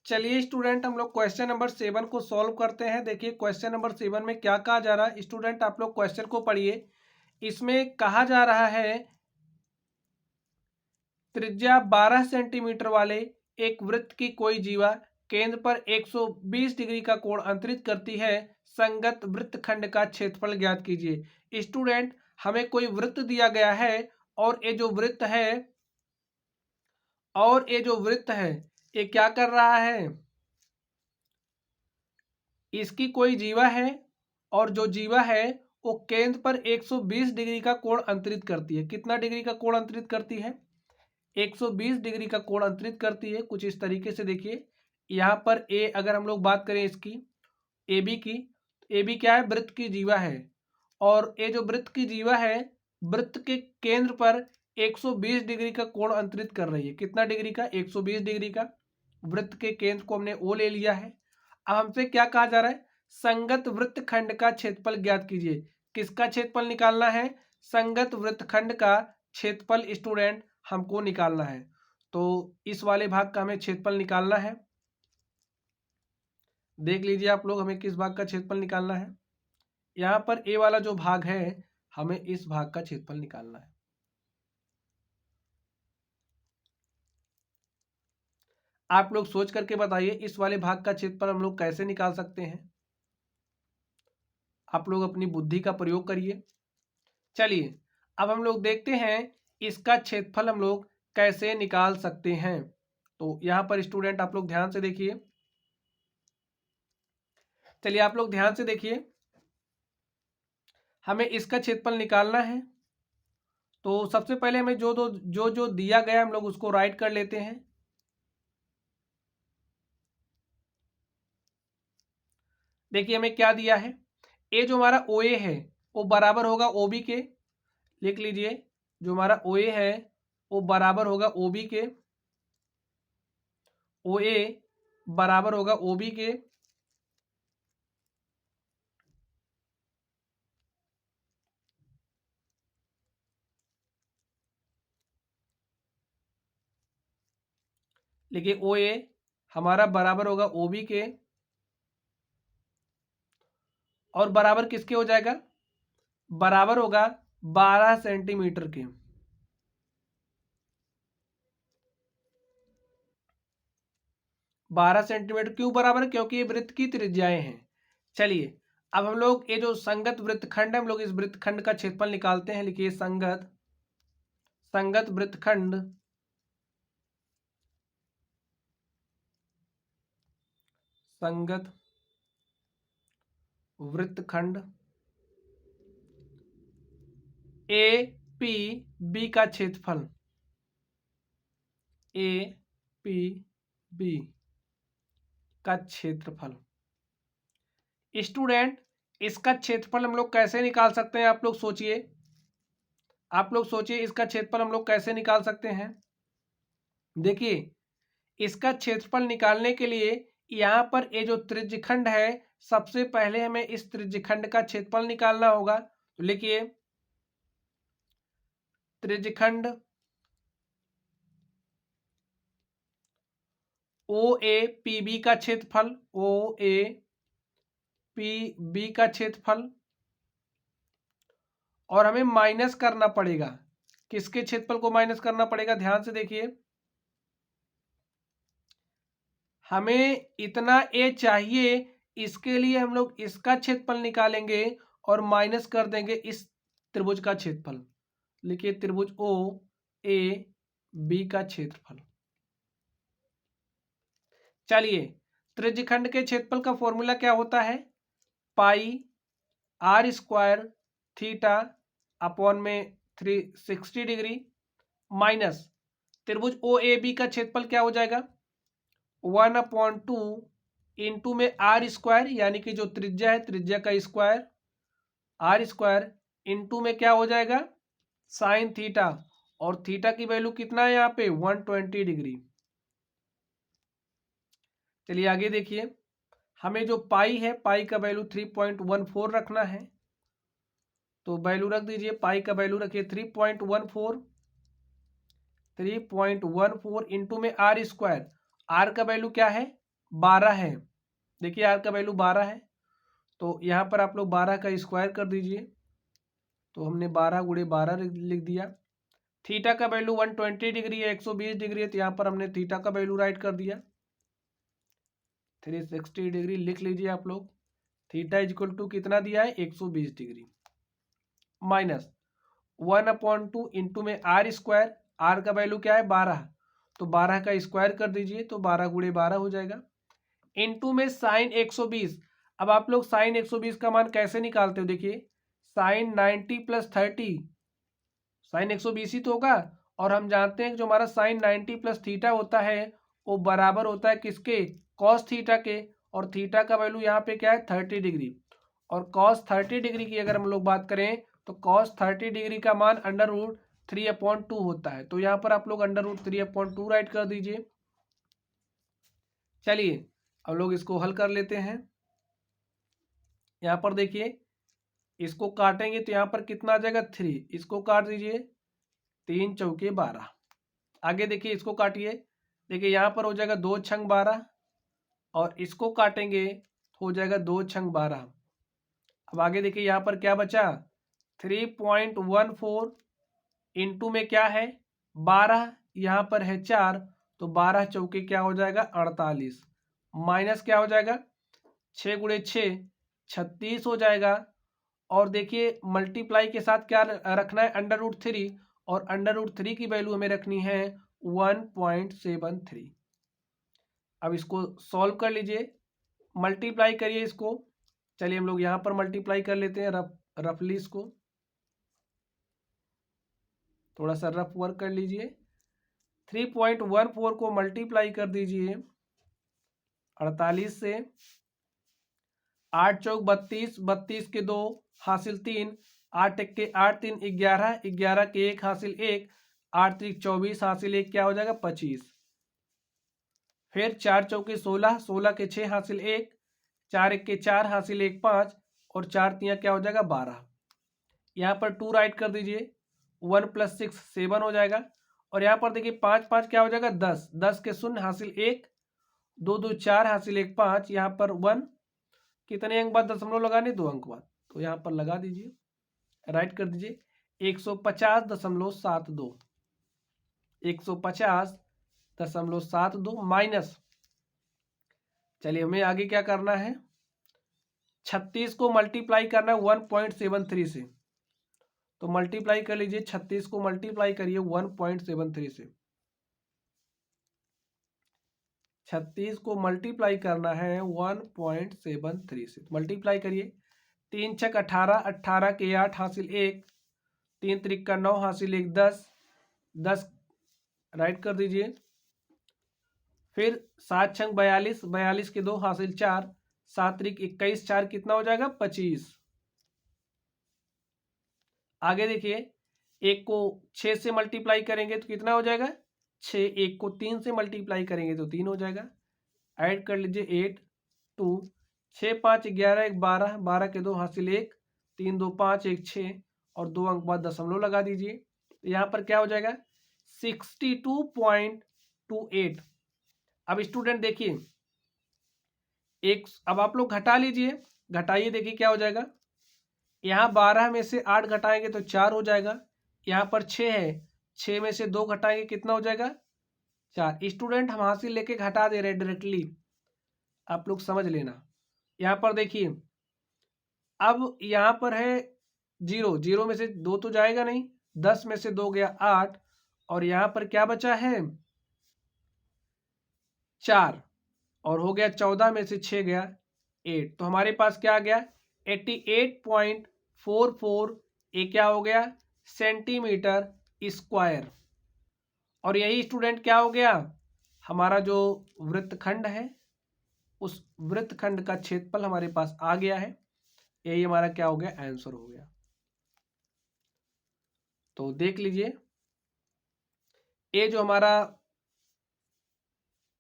चलिए स्टूडेंट, हम लोग क्वेश्चन नंबर 7 को सॉल्व करते हैं। देखिए क्वेश्चन नंबर 7 में क्या कहा जा रहा है। स्टूडेंट आप लोग क्वेश्चन को पढ़िए। इसमें कहा जा रहा है त्रिज्या 12 सेंटीमीटर वाले एक वृत्त की कोई जीवा केंद्र पर 120 डिग्री का कोण अंतरित करती है। संगत वृत्तखंड का क्षेत्रफल ज्ञात कीजिए। स्टूडेंट हमें कोई वृत्त दिया गया है और ये जो वृत्त है ये क्या कर रहा है, इसकी कोई जीवा है और जो जीवा है वो केंद्र पर 120 डिग्री का कोण अंतरित करती है। कितना डिग्री का कोण अंतरित करती है? 120 डिग्री का कोण अंतरित करती है। कुछ इस तरीके से देखिए, यहाँ पर ए अगर हम लोग बात करें इसकी ए बी की, ए बी क्या है? वृत्त की जीवा है। और ये जो वृत्त की जीवा है वृत्त के केंद्र पर 120 डिग्री का कोण अंतरित कर रही है। कितना डिग्री का? 120 डिग्री का। वृत्त के केंद्र को हमने ओ ले लिया है। अब हमसे क्या कहा जा रहा है? संगत वृत्तखंड का क्षेत्रफल ज्ञात कीजिए। किसका क्षेत्रफल निकालना है? संगत वृत्तखंड का क्षेत्रफल स्टूडेंट हमको निकालना है। तो इस वाले भाग का हमें क्षेत्रफल निकालना है। देख लीजिए आप लोग, हमें किस भाग का क्षेत्रफल निकालना है। यहाँ पर ए वाला जो भाग है हमें इस भाग का क्षेत्रफल निकालना है। आप लोग सोच करके बताइए इस वाले भाग का क्षेत्रफल हम लोग कैसे निकाल सकते हैं। आप लोग अपनी बुद्धि का प्रयोग करिए। चलिए अब हम लोग देखते हैं इसका क्षेत्रफल हम लोग कैसे निकाल सकते हैं। तो यहाँ पर स्टूडेंट आप लोग ध्यान से देखिए। चलिए आप लोग ध्यान से देखिए, हमें इसका क्षेत्रफल निकालना है। तो सबसे पहले हमें जो दिया गया हम लोग उसको राइट कर लेते हैं। देखिए हमें क्या दिया है, ए जो हमारा ओ ए है वो बराबर होगा ओ बी के। लिख लीजिए, जो हमारा ओ ए है वो बराबर होगा ओ बी के। ओ ए बराबर होगा ओ बी के। लिखिए ओ ए हमारा बराबर होगा ओ बी के। और बराबर किसके हो जाएगा? बराबर होगा 12 सेंटीमीटर के। बारह सेंटीमीटर क्यों बराबर? क्योंकि ये वृत्त की त्रिज्याएं हैं। चलिए अब हम लोग ये जो संगत वृत्तखंड है हम लोग इस वृत्तखंड का क्षेत्रफल निकालते हैं। लिखिए संगत वृत्तखंड संगत वृत्तखंड ए पी बी का क्षेत्रफल, ए पी बी का क्षेत्रफल। स्टूडेंट इसका क्षेत्रफल हम लोग कैसे निकाल सकते हैं? आप लोग सोचिए इसका क्षेत्रफल हम लोग कैसे निकाल सकते हैं। देखिए इसका क्षेत्रफल निकालने के लिए यहाँ पर ये जो त्रिज्यखंड है सबसे पहले हमें इस त्रिज्यखंड का क्षेत्रफल निकालना होगा। तो लिखिए त्रिज्यखंड ओ ए पी बी का क्षेत्रफल, ओ ए पी बी का क्षेत्रफल। और हमें माइनस करना पड़ेगा। किसके क्षेत्रफल को माइनस करना पड़ेगा? ध्यान से देखिए, हमें इतना ए चाहिए, इसके लिए हम लोग इसका क्षेत्रफल निकालेंगे और माइनस कर देंगे इस त्रिभुज का क्षेत्रफल। लिखिए त्रिभुज ओ ए बी का क्षेत्रफल। चलिए त्रिज्यखंड के क्षेत्रफल का फॉर्मूला क्या होता है? पाई आर स्क्वायर थीटा अपॉन में 360 डिग्री माइनस त्रिभुज ओ ए बी का क्षेत्रफल क्या हो जाएगा? 1/2 इंटू में आर स्क्वायर, यानी कि जो त्रिज्या है त्रिज्या का स्क्वायर, आर स्क्वायर इंटू में क्या हो जाएगा? Sine theta. और थीटा की वैल्यू कितना है यहाँ पे? 120 डिग्री। चलिए आगे देखिए, हमें जो पाई है पाई का वैल्यू 3.14 रखना है। तो वैल्यू रख दीजिए, पाई का वैल्यू रखिए 3.14 इंटू में आर स्क्वायर। आर का वैल्यू क्या है? 12 है, देखिए आर का वैल्यू 12 है, तो यहाँ पर आप लोग 12 का स्क्वायर कर दीजिए, तो हमने 12 गुणे 12 लिख दिया। थीटा का वैल्यू 120 डिग्री है, 120 डिग्री है, तो यहाँ पर हमने थीटा का वैल्यू राइट कर दिया 360 डिग्री लिख लीजिए आप लोग। थीटा इक्वल टू कितना दिया है 120 डिग्री, माइनस 1/2 इंटू में आर स्क्वायर, आर का वैल्यू क्या है 12, तो 12 का स्क्वायर कर दीजिए, तो 12 गुणे 12 हो जाएगा, इंटू में साइन 120। अब आप लोग साइन 120 का मान कैसे निकालते हो, देखिए साइन 90 प्लस 30 साइन 120 ही तो होगा, और हम जानते हैं कि जो हमारा साइन 90 प्लस थीटा होता है वो बराबर होता है किसके, कॉस थीटा के, और थीटा का वैल्यू यहाँ पे क्या है 30 डिग्री, और कॉस 30 डिग्री की अगर हम लोग बात करें तो कॉस 30 डिग्री का मान √3/2 होता है, तो यहाँ पर आप लोग √3/2 राइट कर दीजिए। चलिए हम लोग इसको हल कर लेते हैं। यहाँ पर देखिए इसको काटेंगे तो यहाँ पर कितना आ जाएगा 3, इसको काट दीजिए, 3 चौके 12। आगे देखिए इसको काटिए, देखिए यहाँ पर हो जाएगा 2 छंग 12, और इसको काटेंगे तो हो जाएगा 2 छंग 12। अब आगे देखिए यहाँ पर क्या बचा 3.14 इंटू में क्या है 12, यहाँ पर है 4, तो 12 चौके क्या हो जाएगा 48, माइनस क्या हो जाएगा 6 गुणे 6 36 हो जाएगा, और देखिए मल्टीप्लाई के साथ क्या रखना है √3, और √3 की वैल्यू हमें रखनी है 1.73। अब इसको सॉल्व कर लीजिए, मल्टीप्लाई करिए इसको। चलिए हम लोग यहाँ पर मल्टीप्लाई कर लेते हैं रफली, इसको थोड़ा सा रफ वर्क कर लीजिए। 3.14 को मल्टीप्लाई कर दीजिए 48 से, 8 चौक 32, 32 के 2 हासिल 3, 8 एक के 8 3 11, 11 के 1 हासिल 1, 8 3 24 हासिल 1 क्या हो जाएगा 25। फिर 4 चौके 16, 16 के 6 हासिल 1, 4 एक के 4 हासिल 1 5, और 4 3 क्या हो जाएगा 12। यहाँ पर 2 राइट कर दीजिए, 1 + 6 7 हो जाएगा, और यहाँ पर देखिए 5 5 क्या हो जाएगा 10, 10 के 0 हासिल 1, 2 2 4 हासिल 1 5, यहाँ पर 1 कितने अंक बाद दशमलव लगाने 2 अंक बाद, तो यहाँ पर लगा दीजिए, राइट कर दीजिए 150.72, 150.72 माइनस, चलिए हमें आगे क्या करना है 36 को मल्टीप्लाई करना है 1.73 से, तो मल्टीप्लाई कर लीजिए 36 को मल्टीप्लाई करिए 1.73 से, 36 को मल्टीप्लाई करना है 1.73 से, मल्टीप्लाई करिए, 3 छक 18, 18 के 8 हासिल 1, 3 त्रिक का 9 हासिल 1 10, 10 राइट कर दीजिए, फिर 7 छंग 42, 42 के 2 हासिल 4, 7 त्रिक 21, 4 कितना हो जाएगा 25। आगे देखिए 1 को 6 से मल्टीप्लाई करेंगे तो कितना हो जाएगा 6, 1 को 3 से मल्टीप्लाई करेंगे तो 3 हो जाएगा, ऐड कर लीजिए 8 2, 6 5 11 1 12, 12 के 2 हासिल 1, 3 2 5 1 6, और 2 अंक बाद दशमलव लगा दीजिए, तो यहाँ पर क्या हो जाएगा 62.28। अब स्टूडेंट देखिए एक, अब आप लोग घटा लीजिए, घटाइए, देखिए क्या हो जाएगा, यहाँ 12 में से 8 घटाएंगे तो 4 हो जाएगा, यहाँ पर 6 है, 6 में से 2 घटाएंगे कितना हो जाएगा 4। स्टूडेंट हम हासिल लेके घटा दे रहे हैं डायरेक्टली, आप लोग समझ लेना। यहाँ पर देखिए अब यहाँ पर है 0, 0 में से 2 तो जाएगा नहीं, 10 में से 2 गया 8, और यहाँ पर क्या बचा है 4, और हो गया 14 में से 6 गया 8, तो हमारे पास क्या आ गया 88.44, ये क्या हो गया सेंटीमीटर स्क्वायर। और यही स्टूडेंट क्या हो गया हमारा जो वृत्तखंड है उस वृत्तखंड का क्षेत्रफल हमारे पास आ गया है, यही हमारा क्या हो गया आंसर हो गया। तो देख लीजिए ये जो हमारा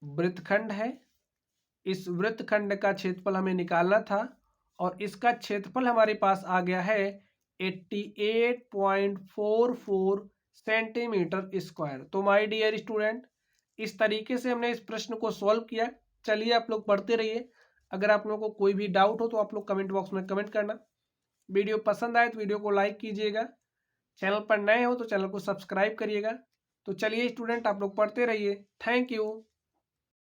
वृत्तखंड है, इस वृत्तखंड का क्षेत्रफल हमें निकालना था, और इसका क्षेत्रफल हमारे पास आ गया है 88.44 सेंटीमीटर स्क्वायर। तो माय डियर स्टूडेंट इस तरीके से हमने इस प्रश्न को सॉल्व किया। चलिए आप लोग पढ़ते रहिए। अगर आप लोगों को कोई भी डाउट हो तो आप लोग कमेंट बॉक्स में कमेंट करना। वीडियो पसंद आए तो वीडियो को लाइक कीजिएगा। चैनल पर नए हो तो चैनल को सब्सक्राइब करिएगा। तो चलिए स्टूडेंट, आप लोग पढ़ते रहिए। Thank you.